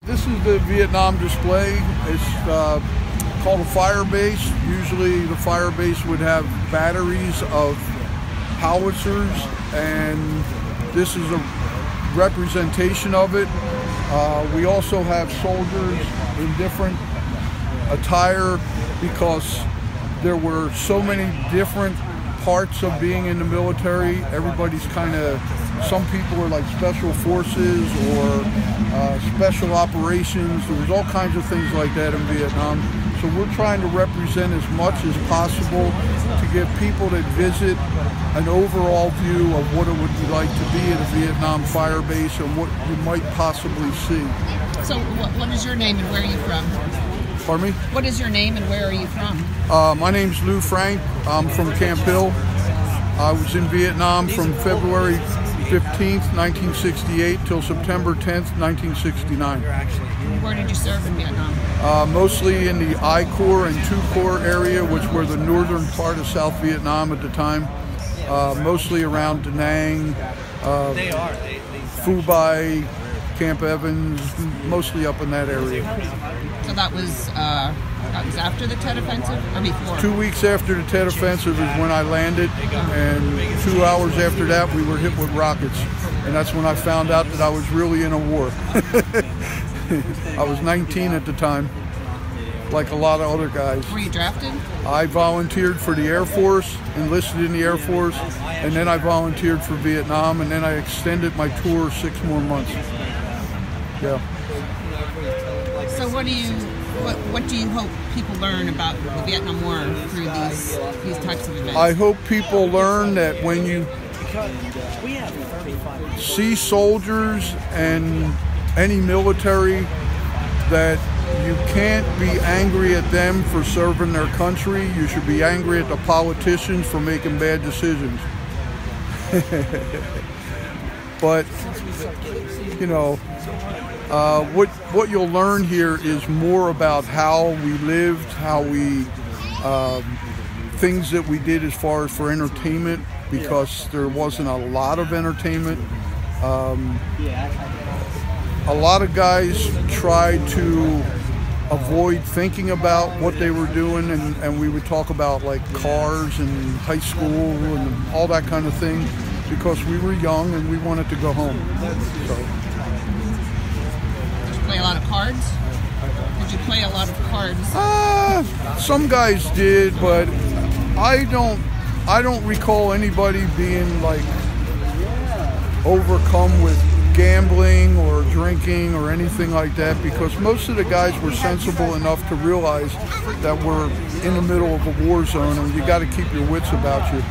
This is the Vietnam display. It's called a fire base. Usually the fire base would have batteries of howitzers, and this is a representation of it. We also have soldiers in different attire because there were so many different parts of being in the military. Everybody's kind of, some people are like special forces or special operations. There was all kinds of things like that in Vietnam. So we're trying to represent as much as possible to give people that visit an overall view of what it would be like to be at a Vietnam fire base and what you might possibly see. So what is your name and where are you from? Pardon me? What is your name and where are you from? My name's Lou Frank. I'm from Camp Hill. I was in Vietnam from February 15th, 1968 till September 10th, 1969. Where did you serve in Vietnam? Mostly in the I Corps and 2 Corps area, which were the northern part of South Vietnam at the time. Mostly around Da Nang, Phu Bai, Camp Evans, mostly up in that area. So that was after the Tet Offensive or before? 2 weeks after the Tet Offensive is when I landed, and 2 hours after that we were hit with rockets. And that's when I found out that I was really in a war. I was 19 at the time, like a lot of other guys. Were you drafted? I volunteered for the Air Force, enlisted in the Air Force, and then I volunteered for Vietnam, and then I extended my tour 6 more months. Yeah. So what do you hope people learn about the Vietnam War through these types of events? I hope people learn that when you see soldiers and any military, that you can't be angry at them for serving their country. You should be angry at the politicians for making bad decisions. But, you know, what you'll learn here is more about how we lived, how we, things that we did as far as for entertainment, because there wasn't a lot of entertainment. A lot of guys tried to avoid thinking about what they were doing, and we would talk about like cars and high school and all that kind of thing, because we were young and we wanted to go home. So. Did you play a lot of cards? Did you play a lot of cards? Some guys did, but I don't recall anybody being like overcome with gambling or drinking or anything like that, because most of the guys were sensible enough to realize that we're in the middle of a war zone and you got to keep your wits about you.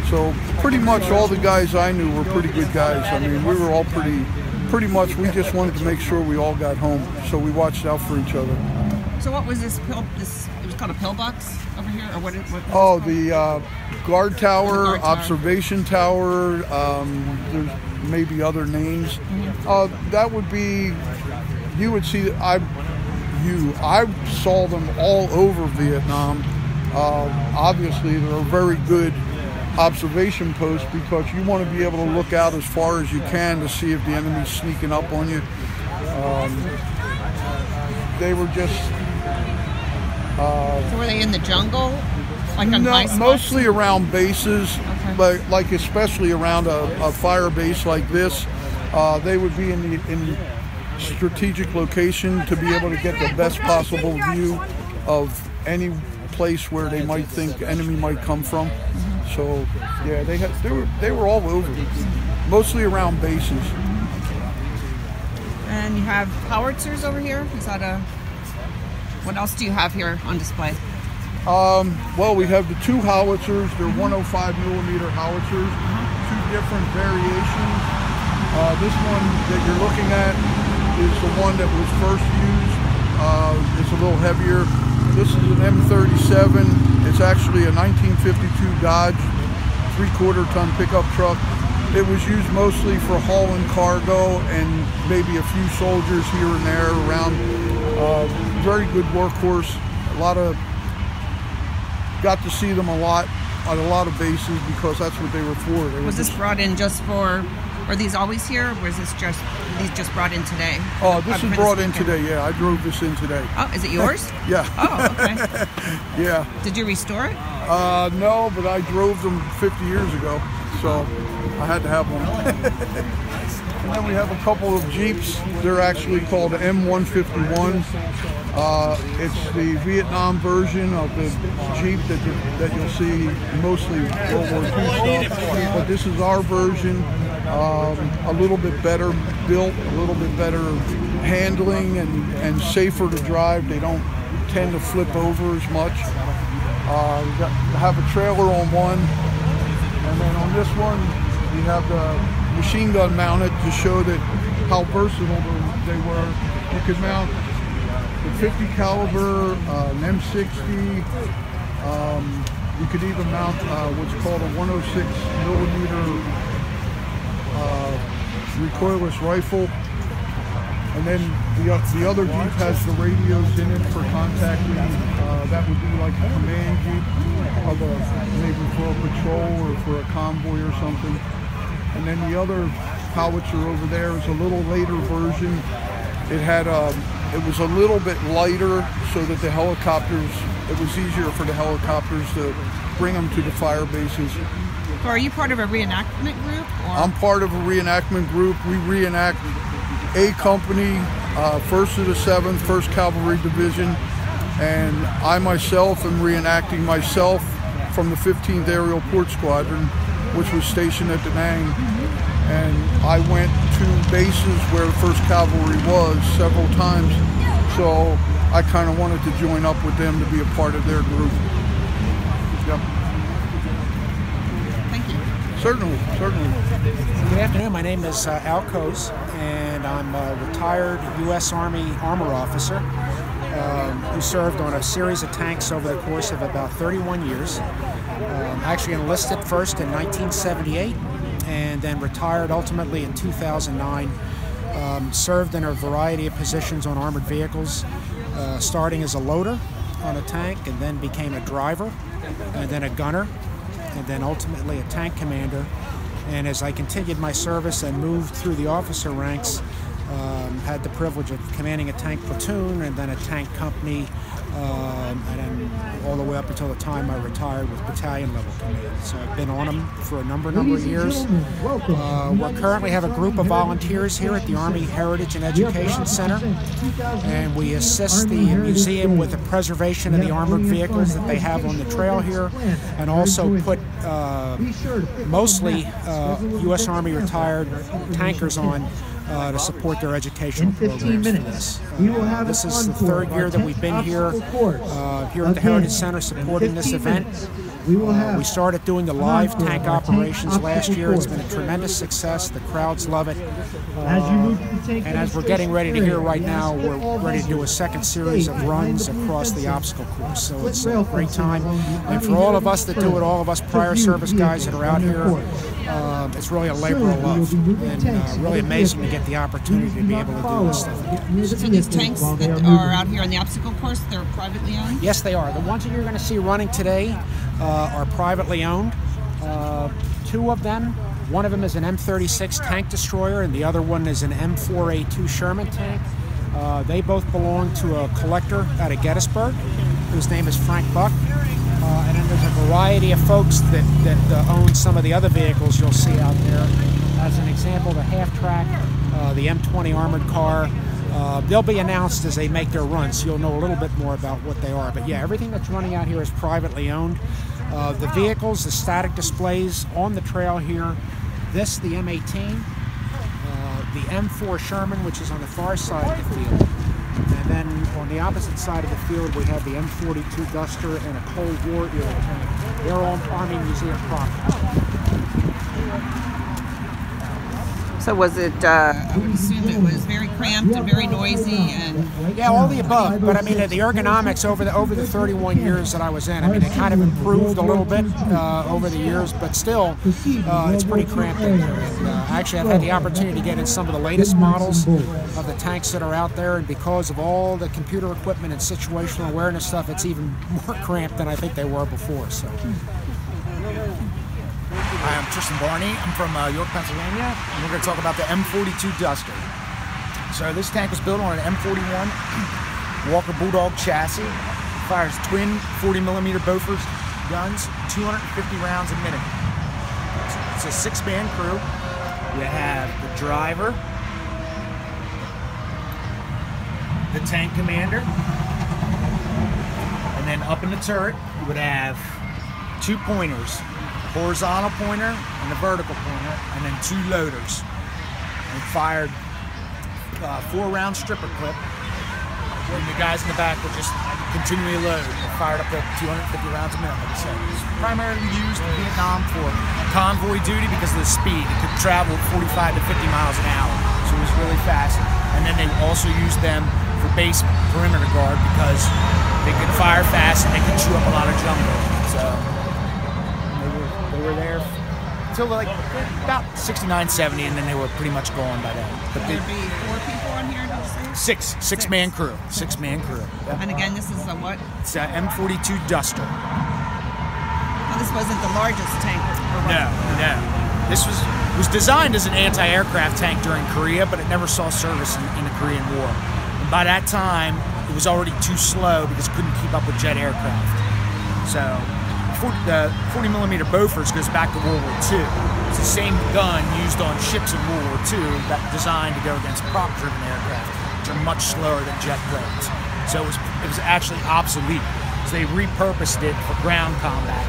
So pretty much all the guys I knew were pretty good guys. I mean, we were all pretty much, we just wanted to make sure we all got home, so we watched out for each other. So what was this it was called a pillbox over here, or what oh, the guard tower, observation tower, there's maybe other names. That would be, you would see, I saw them all over Vietnam. Obviously they're very good observation posts, because you want to be able to look out as far as you can to see if the enemy's sneaking up on you. They were just so were they in the jungle? Like on no, mostly around bases, okay. But like especially around a fire base like this, they would be in strategic location to be able to get the best possible view of any place where they might think enemy might come from. So yeah, they were all over, mostly around bases. And you have howitzers over here. Is that what else do you have here on display? Well, we have the 2 howitzers. They're 105 millimeter howitzers, 2 different variations. This one that you're looking at is the one that was first used. It's a little heavier. This is an M37. It's actually a 1952 Dodge 3/4 ton pickup truck. It was used mostly for hauling cargo and maybe a few soldiers here and there around. Very good workhorse. Got to see them a lot at a lot of bases, because that's what they were for. Was this brought in just for Are these always here, or was this these just brought in today? Oh, this is brought in today, yeah. I drove this in today. Oh, is it yours? Yeah. Oh, okay. Yeah. Did you restore it? No, but I drove them 50 years ago, so I had to have one. And then we have a couple of Jeeps. They're actually called M151. It's the Vietnam version of the Jeep that you'll see mostly World War II stuff. But this is our version, a little bit better built, a little bit better handling, and safer to drive. They don't tend to flip over as much. We have a trailer on one, and then on this one we have the machine gun mounted to show that how versatile they were. You could mount the 50 caliber, an M60. You could even mount what's called a 106 millimeter recoilless rifle. And then the other Jeep has the radios in it for contacting. That would be like a command Jeep, maybe for a patrol or for a convoy or something. And then the other howitzer over there is a little later version. It was a little bit lighter so that the helicopters, it was easier for the helicopters to bring them to the fire bases. So are you part of a reenactment group? Or? I'm part of a reenactment group. We reenact A Company, 1st of the 7th, 1st Cavalry Division, and I myself am reenacting myself from the 15th Aerial Port Squadron, which was stationed at Da Nang. And I went to bases where the 1st Cavalry was several times, so I kind of wanted to join up with them to be a part of their group. Yep. Thank you. Certainly, certainly. Good afternoon, my name is Al Coase, and I'm a retired U.S. Army armor officer who served on a series of tanks over the course of about 31 years. Actually enlisted first in 1978 and then retired ultimately in 2009. Served in a variety of positions on armored vehicles, starting as a loader on a tank, and then became a driver, and then a gunner, and then ultimately a tank commander. And as I continued my service and moved through the officer ranks, had the privilege of commanding a tank platoon and then a tank company, and then all the way up until the time I retired with battalion level command. So I've been on them for a number of years. We currently have a group of volunteers here at the Army Heritage and Education Center, and we assist the museum with the preservation of the armored vehicles that they have on the trail here, and also put mostly U.S. Army retired tankers on to support their educational programs for this. This is the 3rd year that we've been here at the Heritage Center supporting this event. We started doing the live tank operations last year. It's been a tremendous success. The crowds love it. And as we're getting ready to hear right now, we're ready to do a second series of runs across the obstacle course. So it's a great time. And for all of us that do it, all of us prior service guys that are out here, it's really a labor of love, and really amazing to get the opportunity to be able to do this stuff again. So these tanks that are out here on the obstacle course, they're privately owned? Yes, they are. The ones that you're going to see running today are privately owned. 2 of them, one of them is an M36 tank destroyer, and the other one is an M4A2 Sherman tank. They both belong to a collector out of Gettysburg, whose name is Frank Buck. And then there's a variety of folks that own some of the other vehicles you'll see out there. As an example, the half-track, the M20 armored car, they'll be announced as they make their runs, so you'll know a little bit more about what they are. But yeah, everything that's running out here is privately owned. The vehicles, the static displays on the trail here, this, the M18, the M4 Sherman, which is on the far side of the field. And then on the opposite side of the field, we have the M42 Duster and a Cold War era tank. They're all Army Museum property. So was it, I would assume it was very cramped and very noisy and... Yeah, all the above, but I mean the ergonomics over the 31 years that I was in, I mean it kind of improved a little bit over the years, but still it's pretty cramped in here. And, actually I've had the opportunity to get in some of the latest models of the tanks that are out there, and because of all the computer equipment and situational awareness stuff, it's even more cramped than I think they were before. So Hi, I'm Tristan Barney. I'm from York, Pennsylvania, and we're going to talk about the M42 Duster. So this tank was built on an M41 Walker Bulldog chassis. Fires twin 40mm Bofors guns, 250 rounds a minute. It's a 6-man crew. You have the driver, the tank commander, and then up in the turret you would have 2 pointers, horizontal pointer and a vertical pointer, and then 2 loaders. And fired 4-round stripper clip, and the guys in the back would just continually load. They fired up to 250 rounds a minute, like I said. It was primarily used in Vietnam for convoy duty because of the speed. It could travel 45 to 50 miles an hour, so it was really fast. And then they also used them for base perimeter guard because they could fire fast and they could chew up a lot of jungle. So they were there until like about 69, 70, and then they were pretty much gone by then. But There'd be 4 people on here, did you say? Six-man crew. 6-man crew. Yep. And again, this is a what? It's an M42 Duster. Well, this wasn't the largest tank. No. This was designed as an anti-aircraft tank during Korea, but it never saw service in the Korean War. And by that time, it was already too slow because it couldn't keep up with jet aircraft. So the 40mm Bofors goes back to World War II. It's the same gun used on ships in World War II that designed to go against prop-driven aircraft, which are much slower than jet planes. So it was actually obsolete. So they repurposed it for ground combat.